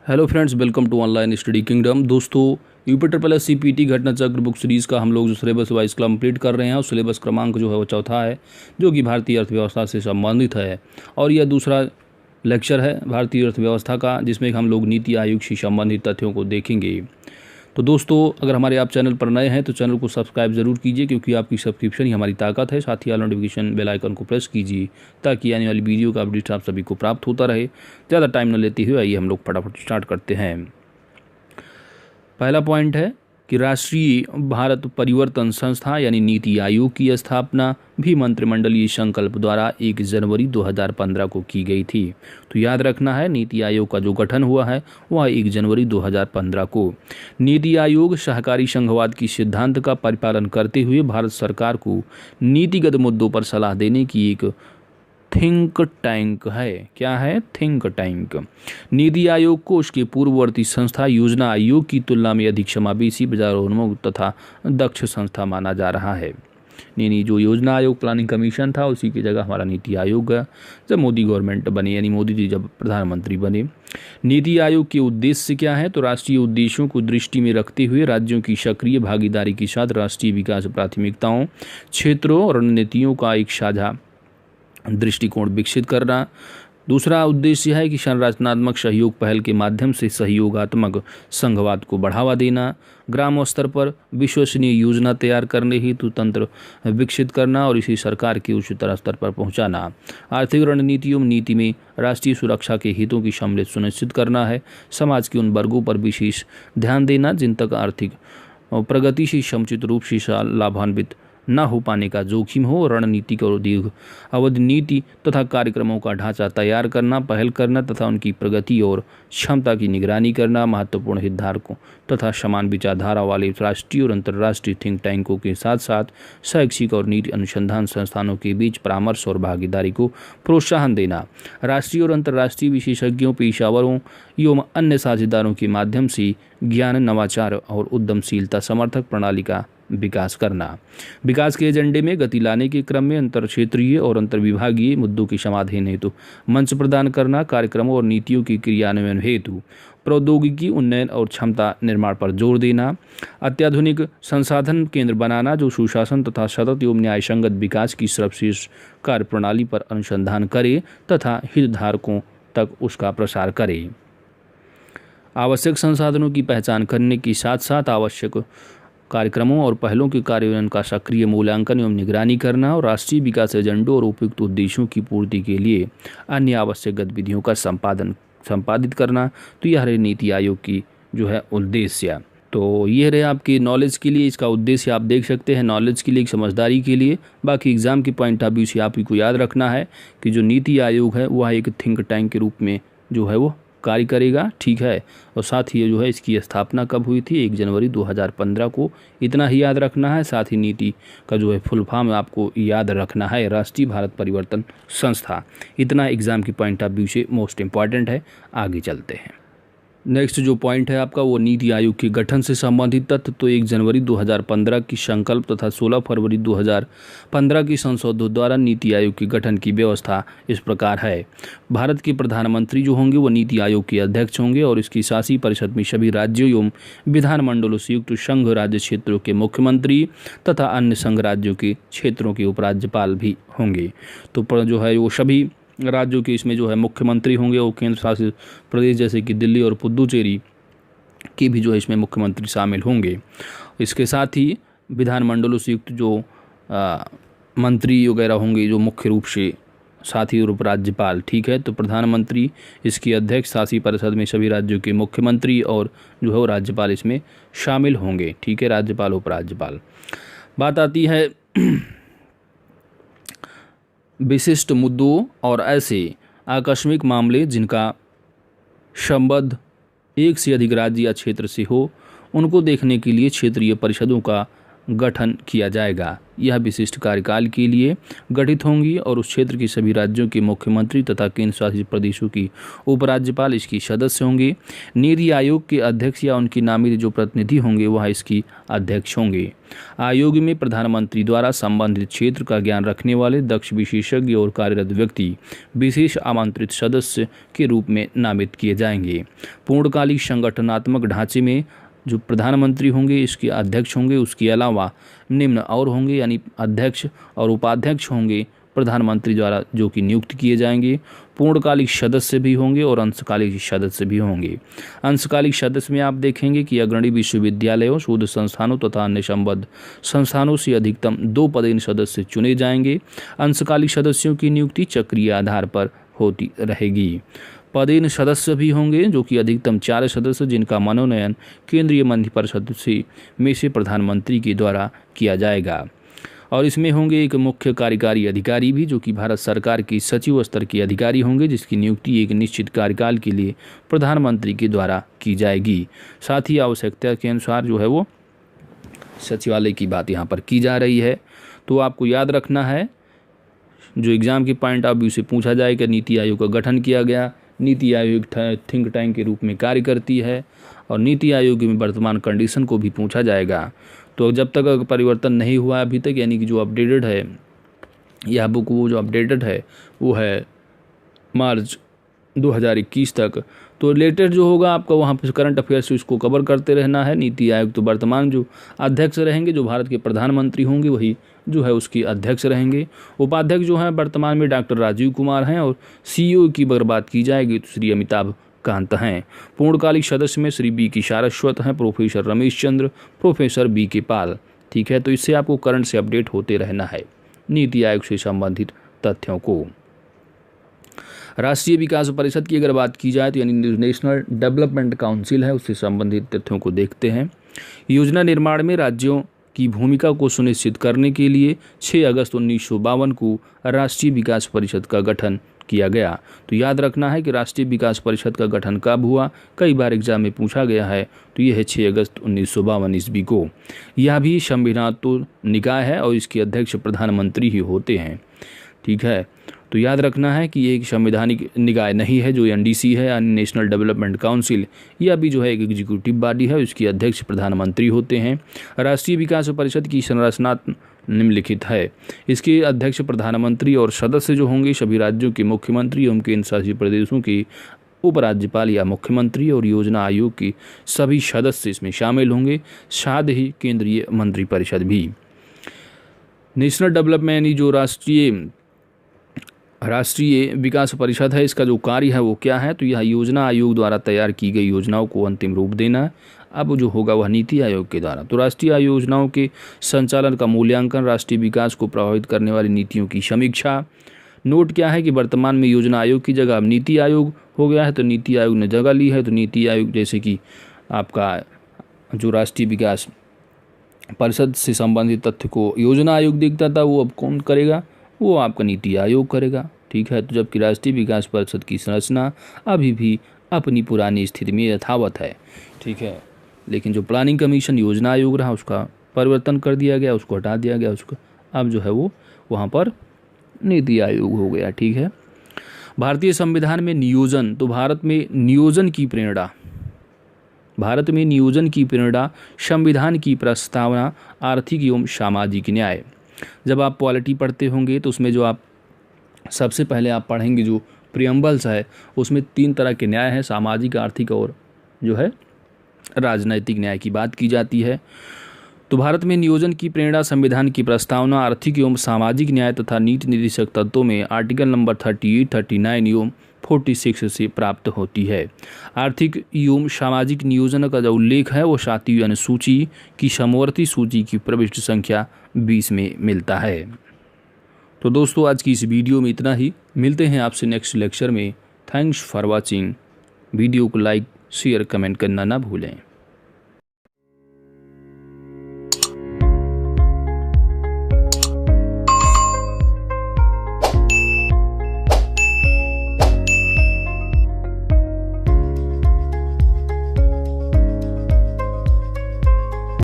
Hello friends, welcome to online study kingdom. दोस्तों, UP triple S CPT घटना चक्र book series का हम लोग जो सिलेबस वाइज कंप्लीट कर रहे हैं और सिलेबस क्रमांक जो है वो चौथा है, जो कि भारतीय अर्थव्यवस्था से संबंधित है। और यह दूसरा लेक्चर है भारतीय अर्थव्यवस्था का, जिसमें हम लोग नीति आयोग से संबंधित तथ्यों को देखेंगे। तो दोस्तों, अगर हमारे आप चैनल पर नए हैं तो चैनल को सब्सक्राइब ज़रूर कीजिए, क्योंकि आपकी सब्सक्रिप्शन ही हमारी ताकत है। साथ ही ऑल नोटिफिकेशन बेल आइकन को प्रेस कीजिए, ताकि आने वाली वीडियो का अपडेट आप सभी को प्राप्त होता रहे। ज़्यादा टाइम न लेते हुए आइए हम लोग फटाफट स्टार्ट करते हैं। पहला पॉइंट है कि राष्ट्रीय भारत परिवर्तन संस्था यानी नीति आयोग की स्थापना भी मंत्रिमंडलीय संकल्प द्वारा 1 जनवरी 2015 को की गई थी। तो याद रखना है, नीति आयोग का जो गठन हुआ है वह 1 जनवरी 2015 को। नीति आयोग सहकारी संघवाद की सिद्धांत का परिपालन करते हुए भारत सरकार को नीतिगत मुद्दों पर सलाह देने की एक थिंक टैंक है। क्या है? Think tank. नीति आयोग को उसके पूर्ववर्ती संस्था योजना आयोग की तुलना में अधिक समावेशी, बाजारोन्मुख तथा दक्ष संस्था माना जा रहा है। यानी जो योजना आयोग प्लानिंग कमीशन था, उसी की जगह हमारा नीति आयोग गया जब मोदी गवर्नमेंट बनी, यानी मोदी जी जब प्रधानमंत्री बने। नीति आयोग के उद्देश्य क्या है? तो राष्ट्रीय उद्देश्यों को दृष्टि में रखते हुए राज्यों की सक्रिय भागीदारी के साथ राष्ट्रीय विकास प्राथमिकताओं, क्षेत्रों और रणनीतियों का एक साझा दृष्टिकोण विकसित करना। दूसरा उद्देश्य है कि संरचनात्मक सहयोग पहल के माध्यम से सहयोगात्मक संघवाद को बढ़ावा देना। ग्राम स्तर पर विश्वसनीय योजना तैयार करने हेतु तंत्र विकसित करना और इसी सरकार के उच्चतर स्तर पर पहुंचाना। आर्थिक रणनीतियों नीति में राष्ट्रीय सुरक्षा के हितों की सम्मिलित सुनिश्चित करना है। समाज के उन वर्गों पर विशेष ध्यान देना जिन तक आर्थिक प्रगति से समुचित रूप से लाभान्वित न हो पाने का जोखिम हो। रणनीतिक और दीर्घ अवधि नीति तथा कार्यक्रमों का ढांचा तैयार करना, पहल करना तथा उनकी प्रगति और क्षमता की निगरानी करना। महत्वपूर्ण हितधारकों तथा समान विचारधारा वाले राष्ट्रीय और अंतर्राष्ट्रीय थिंक टैंकों के साथ साथ शैक्षिक और नीति अनुसंधान संस्थानों के बीच परामर्श और भागीदारी को प्रोत्साहन देना। राष्ट्रीय और अंतर्राष्ट्रीय विशेषज्ञों, पेशेवरों एवं अन्य साझेदारों के माध्यम से ज्ञान, नवाचार और उद्यमशीलता समर्थक प्रणाली का विकास करना। विकास के एजेंडे में गति लाने के क्रम में अंतर क्षेत्रीय और अंतर्विभागीय मुद्दों के समाधान हेतु मंच प्रदान करना। कार्यक्रमों और नीतियों की क्रियान्वयन हेतु प्रौद्योगिकी उन्नयन और क्षमता निर्माण पर जोर देना। अत्याधुनिक संसाधन केंद्र बनाना जो सुशासन तथा सतत एवं न्यायसंगत विकास की सर्वश्रेष्ठ कार्य प्रणाली पर अनुसंधान करे तथा हितधारकों तक उसका प्रसार करे। आवश्यक संसाधनों की पहचान करने के साथ साथ आवश्यक कार्यक्रमों और पहलों के कार्यान्वयन का सक्रिय मूल्यांकन एवं निगरानी करना और राष्ट्रीय विकास एजेंडों और उपयुक्त उद्देश्यों की पूर्ति के लिए अन्य आवश्यक गतिविधियों का संपादित करना। तो यह रहे नीति आयोग की जो है उद्देश्य। तो ये रहे आपकी नॉलेज के लिए, इसका उद्देश्य आप देख सकते हैं, नॉलेज के लिए, समझदारी के लिए। बाकी एग्जाम के पॉइंट ऑफ व्यू से आप ही को याद रखना है कि जो नीति आयोग है वह एक थिंक टैंक के रूप में जो है वो कार्य करेगा, ठीक है। और साथ ही जो है इसकी स्थापना कब हुई थी? 1 जनवरी 2015 को। इतना ही याद रखना है। साथ ही नीति का जो है फुल फॉर्म आपको याद रखना है, राष्ट्रीय भारत परिवर्तन संस्था। इतना एग्जाम की पॉइंट ऑफ व्यू से मोस्ट इंपॉर्टेंट है। आगे चलते हैं। नेक्स्ट जो पॉइंट है आपका वो नीति आयोग के गठन से संबंधित तथ्य। तो 1 जनवरी 2015 की संकल्प तथा 16 फरवरी 2015 की संशोधन द्वारा नीति आयोग के गठन की व्यवस्था इस प्रकार है। भारत के प्रधानमंत्री जो होंगे वो नीति आयोग के अध्यक्ष होंगे और इसकी शासी परिषद में सभी राज्यों एवं विधानमंडलों से युक्त संघ राज्य क्षेत्रों के मुख्यमंत्री तथा अन्य संघ राज्यों के क्षेत्रों के उपराज्यपाल भी होंगे। तो जो है वो सभी राज्यों के इसमें जो है मुख्यमंत्री होंगे, वो केंद्र शासित प्रदेश जैसे कि दिल्ली और पुदुचेरी के भी जो है इसमें मुख्यमंत्री शामिल होंगे। इसके साथ ही विधानमंडलों से युक्त जो मंत्री वगैरह होंगे जो मुख्य रूप से, साथ ही उपराज्यपाल, ठीक है। तो प्रधानमंत्री, इसकी अध्यक्ष, शासी परिषद में सभी राज्यों के मुख्यमंत्री और जो है वो राज्यपाल इसमें शामिल होंगे, ठीक है। राज्यपाल, उपराज्यपाल। बात आती है विशिष्ट मुद्दों और ऐसे आकस्मिक मामले जिनका संबंध एक से अधिक राज्य या क्षेत्र से हो, उनको देखने के लिए क्षेत्रीय परिषदों का गठन किया जाएगा। यह विशिष्ट कार्यकाल के लिए गठित होंगी और उस क्षेत्र के सभी राज्यों के मुख्यमंत्री तथा केंद्र शासित प्रदेशों की उपराज्यपाल इसकी सदस्य होंगे। नीति आयोग के अध्यक्ष या उनके नामित जो प्रतिनिधि होंगे वह इसकी अध्यक्ष होंगे। आयोग में प्रधानमंत्री द्वारा संबंधित क्षेत्र का ज्ञान रखने वाले दक्ष विशेषज्ञ और कार्यरत व्यक्ति विशेष आमंत्रित सदस्य के रूप में नामित किए जाएंगे। पूर्णकालिक संगठनात्मक ढांचे में जो प्रधानमंत्री होंगे इसके अध्यक्ष होंगे, उसके अलावा निम्न और होंगे, यानी अध्यक्ष और उपाध्यक्ष होंगे प्रधानमंत्री द्वारा जो कि नियुक्त किए जाएंगे। पूर्णकालिक सदस्य भी होंगे और अंशकालिक सदस्य भी होंगे। अंशकालिक सदस्य में आप देखेंगे कि अग्रणी विश्वविद्यालयों, शोध संस्थानों तथा अन्य संबद्ध संस्थानों से अधिकतम 2 पदेन सदस्य चुने जाएंगे। अंशकालिक सदस्यों की नियुक्ति चक्रीय आधार पर होती रहेगी। पदेन सदस्य भी होंगे जो कि अधिकतम 4 सदस्य जिनका मनोनयन केंद्रीय मंत्रिपरिषद में से प्रधानमंत्री के द्वारा किया जाएगा। और इसमें होंगे एक मुख्य कार्यकारी अधिकारी भी जो कि भारत सरकार के सचिव स्तर के अधिकारी होंगे, जिसकी नियुक्ति एक निश्चित कार्यकाल के लिए प्रधानमंत्री के द्वारा की जाएगी। साथ ही आवश्यकता के अनुसार जो है वो सचिवालय की बात यहाँ पर की जा रही है। तो आपको याद रखना है, जो एग्जाम के पॉइंट ऑफ व्यू से पूछा जाएगा, नीति आयोग का गठन किया गया। नीति आयोग थिंक टैंक के रूप में कार्य करती है और नीति आयोग में वर्तमान कंडीशन को भी पूछा जाएगा। तो जब तक परिवर्तन नहीं हुआ अभी तक, यानी कि जो अपडेटेड है यह बुक, वो जो अपडेटेड है वो है मार्च 2021 तक। तो लेटेस्ट जो होगा आपका वहाँ पर करंट अफेयर्स इसको कवर करते रहना है। नीति आयोग तो वर्तमान जो अध्यक्ष रहेंगे, जो भारत के प्रधानमंत्री होंगे, वही जो है उसके अध्यक्ष रहेंगे। उपाध्यक्ष जो हैं वर्तमान में डॉक्टर राजीव कुमार हैं और CEO की अगर बात की जाएगी तो श्री अमिताभ कांत हैं। पूर्णकालिक सदस्य में श्री B.K. सारस्वत हैं, professor Ramesh Chandra, professor B.K. पाल। ठीक है, तो इससे आपको करंट से अपडेट होते रहना है नीति आयोग से संबंधित तथ्यों को। राष्ट्रीय विकास परिषद की अगर बात की जाए तो यानी नेशनल डेवलपमेंट काउंसिल है, उससे संबंधित तथ्यों को देखते हैं। योजना निर्माण में राज्यों की भूमिका को सुनिश्चित करने के लिए 6 अगस्त 1952 को राष्ट्रीय विकास परिषद का गठन किया गया। तो याद रखना है कि राष्ट्रीय विकास परिषद का गठन कब हुआ, कई बार एग्जाम में पूछा गया है। तो यह है 6 अगस्त 1952 ईस्वी को। यह भी संविधानात्मक निकाय है और इसके अध्यक्ष प्रधानमंत्री ही होते हैं। ठीक है, तो याद रखना है कि ये एक संवैधानिक निकाय नहीं है जो NDC है, यानी नेशनल डेवलपमेंट काउंसिल। यह भी जो है एक एग्जीक्यूटिव बॉडी है, इसके अध्यक्ष प्रधानमंत्री होते हैं। राष्ट्रीय विकास परिषद की संरचना निम्नलिखित है। इसके अध्यक्ष प्रधानमंत्री और सदस्य जो होंगे सभी राज्यों के मुख्यमंत्री एवं केंद्र शासित प्रदेशों के उपराज्यपाल या मुख्यमंत्री, और योजना आयोग के सभी सदस्य इसमें शामिल होंगे, साथ ही केंद्रीय मंत्रिपरिषद भी। नेशनल डेवलपमेंट यानी जो राष्ट्रीय विकास परिषद है, इसका जो कार्य है वो क्या है, तो यह योजना आयोग द्वारा तैयार की गई योजनाओं को अंतिम रूप देना। अब जो होगा वह नीति आयोग के द्वारा। तो राष्ट्रीय योजनाओं के संचालन का मूल्यांकन, राष्ट्रीय विकास को प्रभावित करने वाली नीतियों की समीक्षा। नोट क्या है कि वर्तमान में योजना आयोग की जगह अब नीति आयोग हो गया है, तो नीति आयोग ने जगह ली है। तो नीति आयोग जैसे कि आपका जो राष्ट्रीय विकास परिषद से संबंधित तथ्य को योजना आयोग देखता था, वो अब कौन करेगा, वो आपका नीति आयोग करेगा। ठीक है, तो जबकि राष्ट्रीय विकास परिषद की संरचना अभी भी अपनी पुरानी स्थिति में यथावत है। ठीक है, लेकिन जो प्लानिंग कमीशन योजना आयोग रहा उसका परिवर्तन कर दिया गया, उसको हटा दिया गया, उसको अब जो है वो वहाँ पर नीति आयोग हो गया। ठीक है, भारतीय संविधान में नियोजन, तो भारत में नियोजन की प्रेरणा संविधान की प्रस्तावना, आर्थिक एवं सामाजिक न्याय। जब आप पॉलिटी पढ़ते होंगे तो उसमें जो आप सबसे पहले आप पढ़ेंगे जो प्रियम्बल्स है, उसमें 3 तरह के न्याय हैं, सामाजिक, आर्थिक और जो है राजनैतिक न्याय की बात की जाती है। तो भारत में नियोजन की प्रेरणा संविधान की प्रस्तावना, आर्थिक एवं सामाजिक न्याय तथा नीति निर्देशक तत्वों में आर्टिकल नंबर 38, 39 एवं 46 से प्राप्त होती है। आर्थिक एवं सामाजिक नियोजन का जो उल्लेख है वो 7वीं अनुसूची की समवर्ती सूची की प्रविष्टि संख्या 20 में मिलता है। तो दोस्तों आज की इस वीडियो में इतना ही, मिलते हैं आपसे नेक्स्ट लेक्चर में। Thanks for watching. वीडियो को लाइक, शेयर, कमेंट करना ना भूलें।